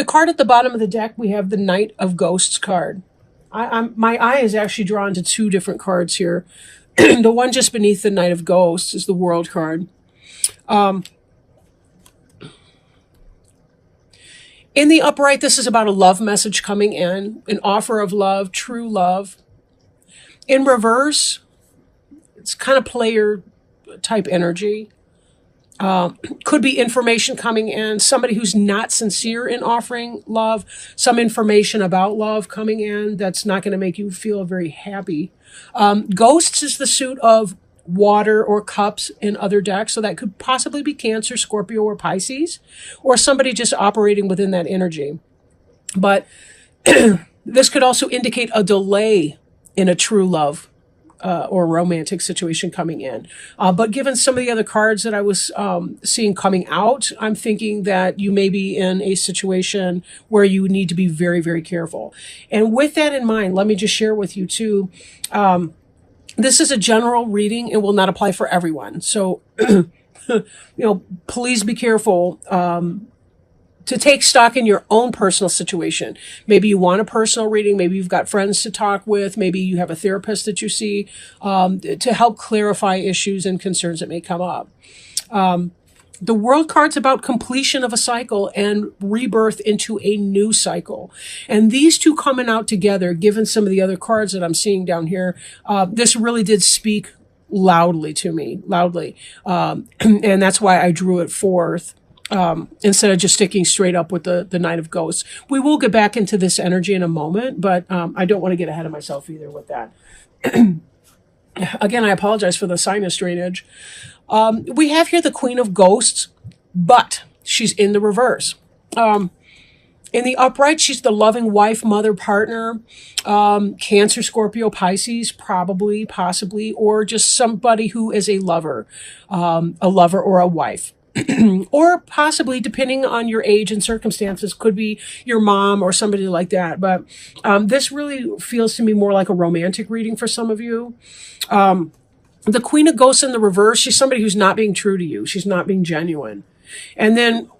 The card at the bottom of the deck, we have the Knight of Ghosts card. My eye is actually drawn to two different cards here. The one just beneath the Knight of Ghosts is the World card. In the upright, this is about a love message coming in, an offer of love, true love. In reverse, it's kind of player type energy. Could be information coming in, somebody who's not sincere in offering love, some information about love coming in that's not going to make you feel very happy. Ghosts is the suit of water or cups in other decks, so that could possibly be Cancer, Scorpio, or Pisces, or somebody just operating within that energy. But this could also indicate a delay in a true love or romantic situation coming in. But given some of the other cards that I was seeing coming out, I'm thinking that you may be in a situation where you need to be very, very careful. And with that in mind, let me just share with you too, this is a general reading and will not apply for everyone. So, please be careful to take stock in your own personal situation. Maybe you want a personal reading. Maybe you've got friends to talk with. Maybe you have a therapist that you see to help clarify issues and concerns that may come up. The World card's about completion of a cycle and rebirth into a new cycle. And these two coming out together, given some of the other cards that I'm seeing down here, this really did speak loudly to me, and that's why I drew it forth. Instead of just sticking straight up with the Knight of Ghosts. We will get back into this energy in a moment, but I don't want to get ahead of myself either with that. Again, I apologize for the sinus drainage. We have here the Queen of Ghosts, but she's in the reverse. In the upright, she's the loving wife, mother, partner, Cancer, Scorpio, Pisces, probably, possibly, or just somebody who is a lover or a wife. Or possibly, depending on your age and circumstances, could be your mom or somebody like that. But this really feels to me more like a romantic reading for some of you. The Queen of Ghosts in the reverse, she's somebody who's not being true to you. She's not being genuine. And then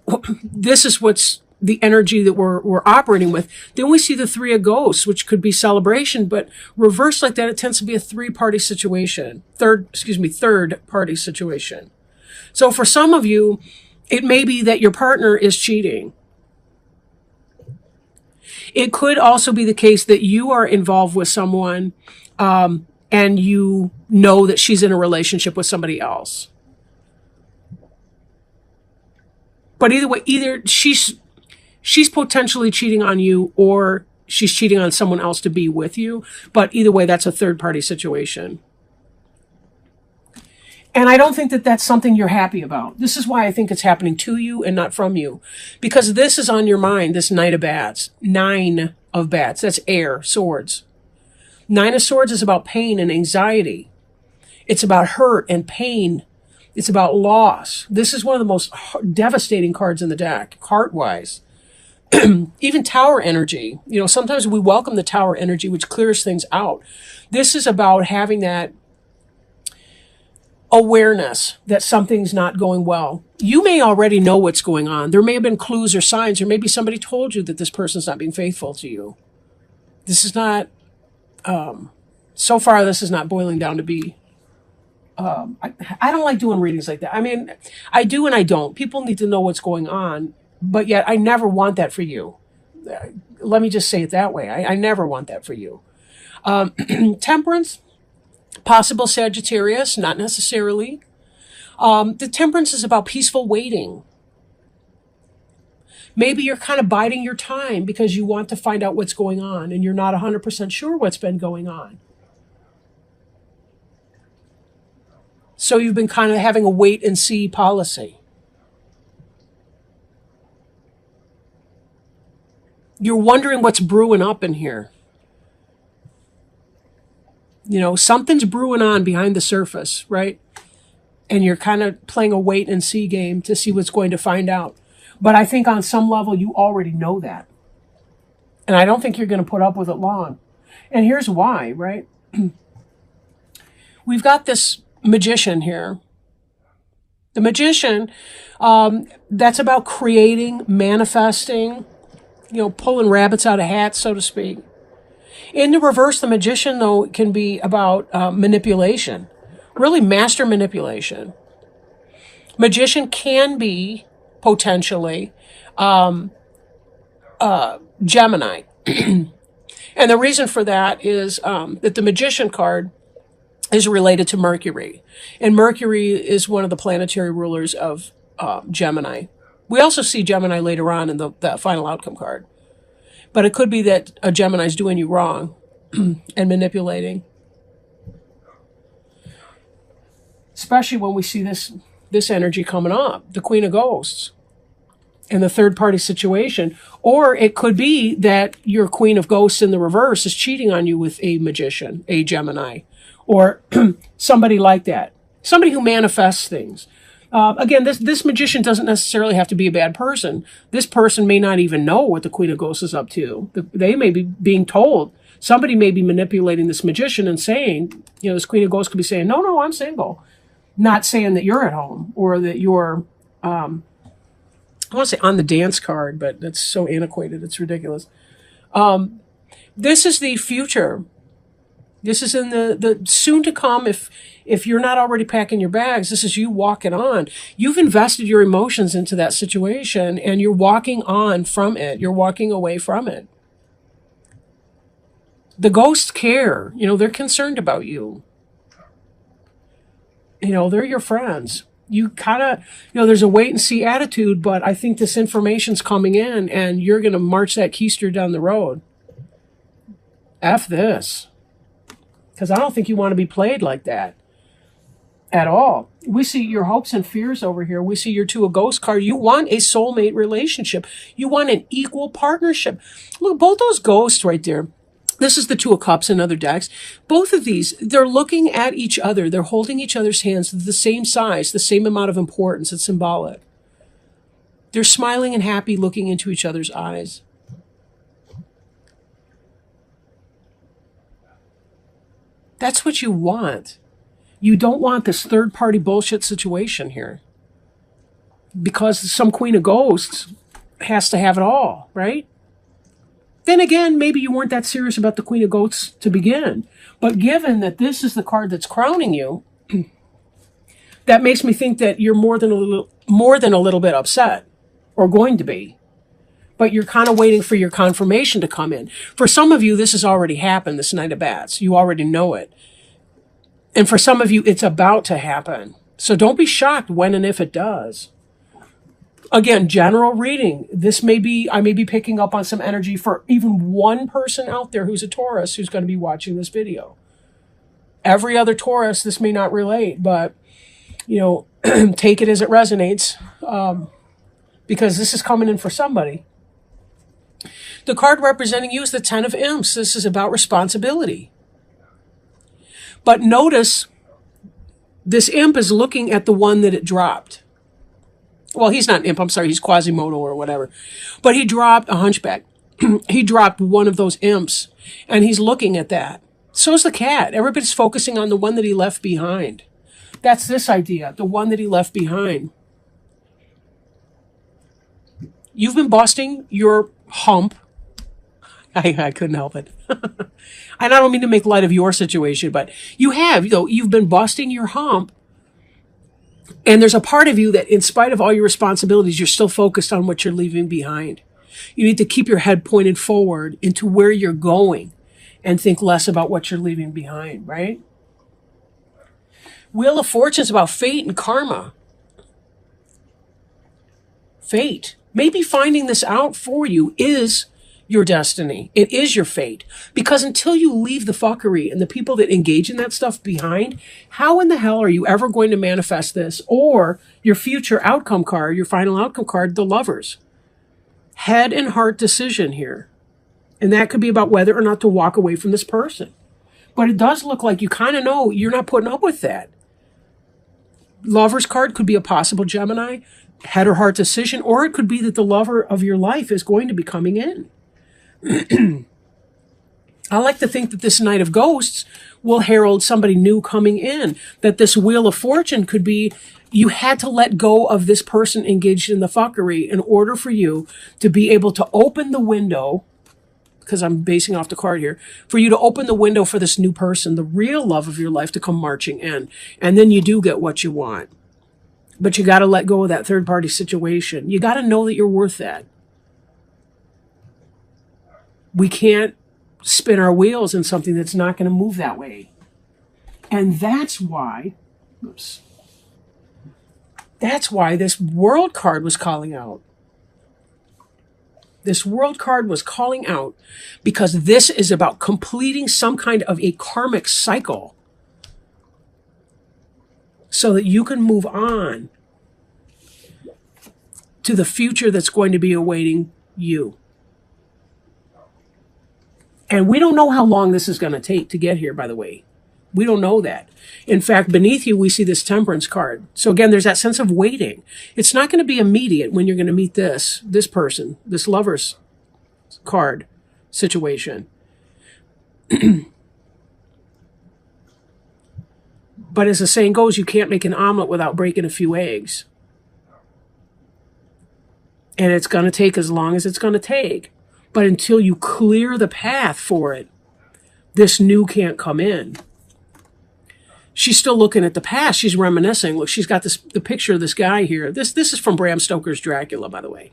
this is what's the energy that we're operating with. Then we see the Three of Ghosts, which could be celebration, but reversed like that, it tends to be a three-party situation. Third-party situation. So for some of you, it may be that your partner is cheating. It could also be the case that you are involved with someone and you know that she's in a relationship with somebody else. But either way, either she's potentially cheating on you or she's cheating on someone else to be with you. But either way, that's a third-party situation. And I don't think that that's something you're happy about. This is why I think it's happening to you and not from you. Because this is on your mind, this Knight of Bats. 9 of Bats. That's air, swords. 9 of Swords is about pain and anxiety. It's about hurt and pain. It's about loss. This is one of the most devastating cards in the deck, heart-wise. Even Tower energy. Sometimes we welcome the Tower energy, which clears things out. This is about having that awareness that something's not going well. You may already know what's going on. There may have been clues or signs, or maybe somebody told you that this person's not being faithful to you. This is not, so far, this is not boiling down to be, I don't like doing readings like that. I mean, I do and I don't. People need to know what's going on, but yet I never want that for you. Let me just say it that way. I never want that for you. Temperance. Possible Sagittarius, not necessarily. The Temperance is about peaceful waiting. Maybe you're kind of biding your time because you want to find out what's going on and you're not 100% sure what's been going on. So you've been kind of having a wait and see policy. You're wondering what's brewing up in here. Something's brewing on behind the surface, right? And you're kind of playing a wait and see game to see what's going to find out. But I think on some level, you already know that. And I don't think you're going to put up with it long. And here's why, right? We've got this Magician here. The Magician, that's about creating, manifesting, pulling rabbits out of hats, so to speak. In the reverse, the Magician, though, can be about manipulation, really master manipulation. Magician can be potentially Gemini. And the reason for that is that the Magician card is related to Mercury. And Mercury is one of the planetary rulers of Gemini. We also see Gemini later on in the final outcome card. But it could be that a Gemini is doing you wrong and manipulating. Especially when we see this energy coming up, the Queen of Ghosts, and the third party situation. Or it could be that your Queen of Ghosts in the reverse is cheating on you with a Magician, a Gemini, or somebody like that. Somebody who manifests things. Again, this Magician doesn't necessarily have to be a bad person. This person may not even know what the Queen of Ghosts is up to. They may be being told. Somebody may be manipulating this Magician and saying, this Queen of Ghosts could be saying, no, I'm single. Not saying that you're at home or that you're, I want to say on the dance card, but that's so antiquated. It's ridiculous. This is the future. This is in the soon to come. If you're not already packing your bags, this is you walking on. You've invested your emotions into that situation and you're walking on from it. You're walking away from it. The ghosts care. They're concerned about you. They're your friends. You kind of, there's a wait and see attitude, but I think this information's coming in and you're going to march that keister down the road. F this. Because I don't think you want to be played like that at all. We see your hopes and fears over here. We see your Two of Ghosts card. You want a soulmate relationship. You want an equal partnership. Look, both those ghosts right there. This is the Two of Cups in other decks. Both of these, they're looking at each other. They're holding each other's hands, the same size, the same amount of importance. It's symbolic. They're smiling and happy, looking into each other's eyes. That's what you want. You don't want this third-party bullshit situation here. Because some Queen of Ghosts has to have it all, right? Then again, maybe you weren't that serious about the Queen of Ghosts to begin. But given that this is the card that's crowning you, that makes me think that you're more than a little bit upset, or going to be. But you're kind of waiting for your confirmation to come in. For some of you, this has already happened, this Knight of Bats. You already know it. And for some of you, it's about to happen. So don't be shocked when and if it does. Again, general reading. I may be picking up on some energy for even one person out there who's a Taurus who's going to be watching this video. Every other Taurus, this may not relate, but, take it as it resonates. Because this is coming in for somebody. The card representing you is the Ten of Imps. This is about responsibility. But notice, this imp is looking at the one that it dropped. Well, he's not an imp, I'm sorry, he's Quasimodo or whatever. But he dropped a hunchback. He dropped one of those imps, and he's looking at that. So's the cat. Everybody's focusing on the one that he left behind. That's this idea, the one that he left behind. You've been busting your hump. I couldn't help it. And I don't mean to make light of your situation, but you've been busting your hump. And there's a part of you that, in spite of all your responsibilities, you're still focused on what you're leaving behind. You need to keep your head pointed forward into where you're going and think less about what you're leaving behind, right? Wheel of Fortune is about fate and karma. Fate. Maybe finding this out for you is your destiny. It is your fate. Because until you leave the fuckery and the people that engage in that stuff behind, how in the hell are you ever going to manifest this? Or your future outcome card, your final outcome card, the Lovers. Head and heart decision here. And that could be about whether or not to walk away from this person. But it does look like you kind of know you're not putting up with that. Lovers card could be a possible Gemini, head or heart decision, or it could be that the lover of your life is going to be coming in. I like to think that this Knight of Ghosts will herald somebody new coming in, that this Wheel of Fortune could be, you had to let go of this person engaged in the fuckery in order for you to be able to open the window, because I'm basing off the card here, for you to open the window for this new person, the real love of your life, to come marching in. And then you do get what you want. But you got to let go of that third-party situation. You got to know that you're worth that. We can't spin our wheels in something that's not going to move that way. And that's why, that's why this World card was calling out. This World card was calling out because this is about completing some kind of a karmic cycle so that you can move on to the future that's going to be awaiting you. And we don't know how long this is going to take to get here, by the way. We don't know that. In fact, beneath you, we see this Temperance card. So again, there's that sense of waiting. It's not going to be immediate when you're going to meet this person, this Lover's card situation. But as the saying goes, you can't make an omelet without breaking a few eggs. And it's going to take as long as it's going to take. But until you clear the path for it, this new can't come in. She's still looking at the past. She's reminiscing. Look, she's got the picture of this guy here. This is from Bram Stoker's Dracula, by the way.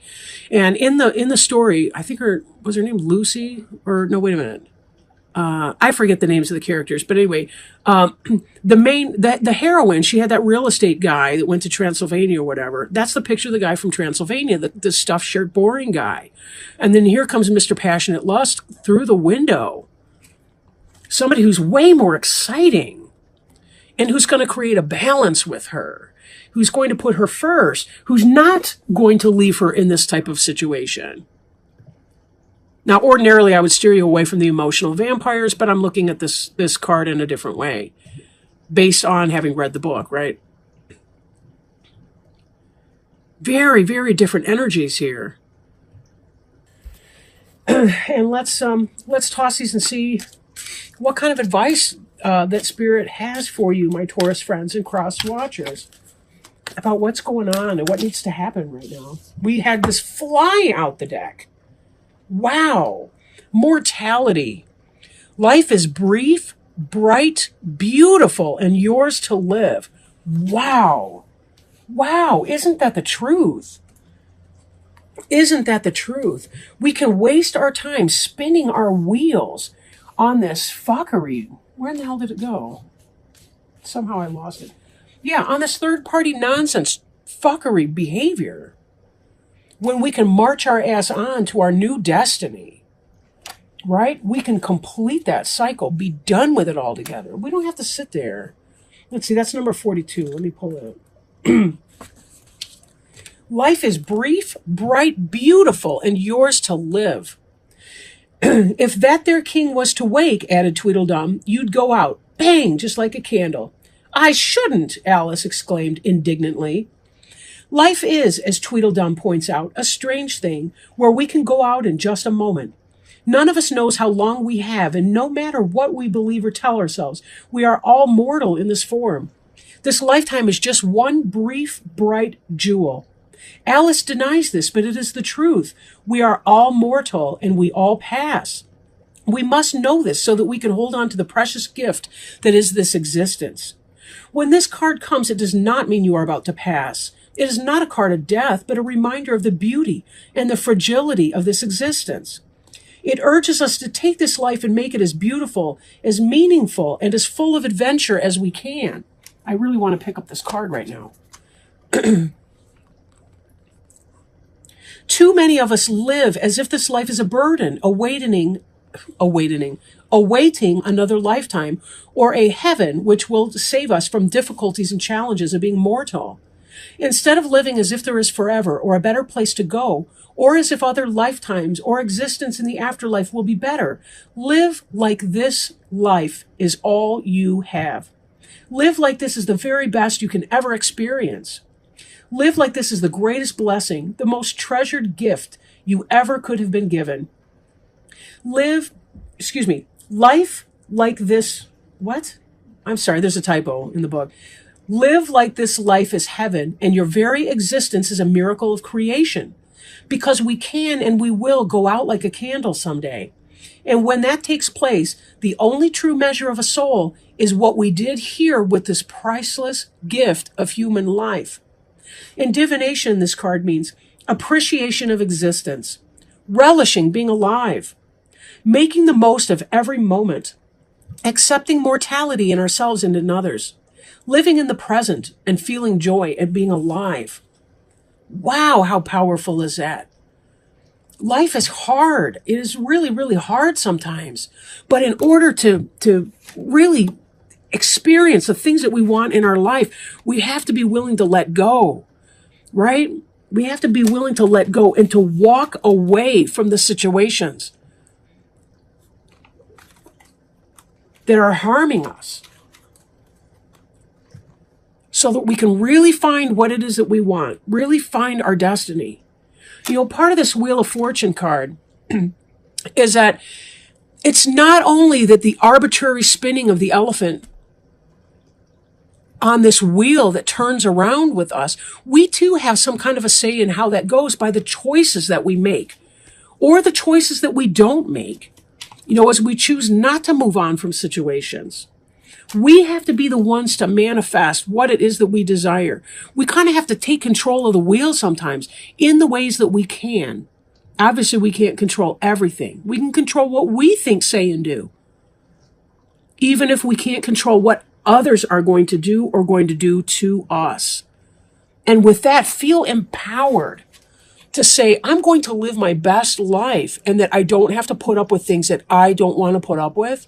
And in the story, I think was her name Lucy? Or no, wait a minute. I forget the names of the characters, but anyway, the heroine, she had that real estate guy that went to Transylvania or whatever. That's the picture of the guy from Transylvania, the stuffed shirt, boring guy. And then here comes Mr. Passionate Lust through the window. Somebody who's way more exciting and who's going to create a balance with her, who's going to put her first, who's not going to leave her in this type of situation. Now, ordinarily, I would steer you away from the emotional vampires, but I'm looking at this card in a different way, based on having read the book, right? Very, very different energies here. And let's toss these and see what kind of advice that Spirit has for you, my Taurus friends and cross watchers, about what's going on and what needs to happen right now. We had this fly out the deck. Wow. Mortality. Life is brief, bright, beautiful, and yours to live. Wow. Wow. Isn't that the truth? Isn't that the truth? We can waste our time spinning our wheels on this fuckery. Where in the hell did it go? Somehow I lost it. Yeah, on this third-party nonsense fuckery behavior. When we can march our ass on to our new destiny, right? We can complete that cycle, be done with it altogether. We don't have to sit there. Let's see, that's number 42. Let me pull it up. Life is brief, bright, beautiful, and yours to live. If that there king was to wake, added Tweedledum, you'd go out, bang, just like a candle. I shouldn't, Alice exclaimed indignantly. Life is, as Tweedledum points out, a strange thing where we can go out in just a moment. None of us knows how long we have, and no matter what we believe or tell ourselves, we are all mortal in this form. This lifetime is just one brief, bright jewel. Alice denies this, but it is the truth. We are all mortal, and we all pass. We must know this so that we can hold on to the precious gift that is this existence. When this card comes, it does not mean you are about to pass. It is not a card of death, but a reminder of the beauty and the fragility of this existence. It urges us to take this life and make it as beautiful, as meaningful, and as full of adventure as we can. I really want to pick up this card right now. Too many of us live as if this life is a burden, awaiting another lifetime, or a heaven which will save us from difficulties and challenges of being mortal. Instead of living as if there is forever or a better place to go, or as if other lifetimes or existence in the afterlife will be better, live like this life is all you have. Live like this is the very best you can ever experience. Live like this is the greatest blessing, the most treasured gift you ever could have been given. Live Life like this, what? I'm sorry, there's a typo in the book. Live like this life is heaven, and your very existence is a miracle of creation. Because we can and we will go out like a candle someday. And when that takes place, the only true measure of a soul is what we did here with this priceless gift of human life. In divination, this card means appreciation of existence, relishing being alive, making the most of every moment, accepting mortality in ourselves and in others, living in the present and feeling joy at being alive. Wow, how powerful is that? Life is hard. It is really, really hard sometimes. But in order to really experience the things that we want in our life, we have to be willing to let go, right? We have to be willing to let go and to walk away from the situations that are harming us so that we can really find what it is that we want, really find our destiny. You know, part of this Wheel of Fortune card is that it's not only that the arbitrary spinning of the elephant on this wheel that turns around with us, we too have some kind of a say in how that goes by the choices that we make or the choices that we don't make. You know, as we choose not to move on from situations, we have to be the ones to manifest what it is that we desire. We kind of have to take control of the wheel sometimes in the ways that we can. Obviously, we can't control everything. We can control what we think, say, and do, even if we can't control what others are going to do or going to do to us. And with that, feel empowered to say, I'm going to live my best life and that I don't have to put up with things that I don't want to put up with.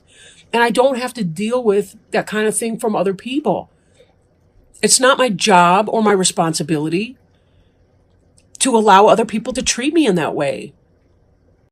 And I don't have to deal with that kind of thing from other people. It's not my job or my responsibility to allow other people to treat me in that way.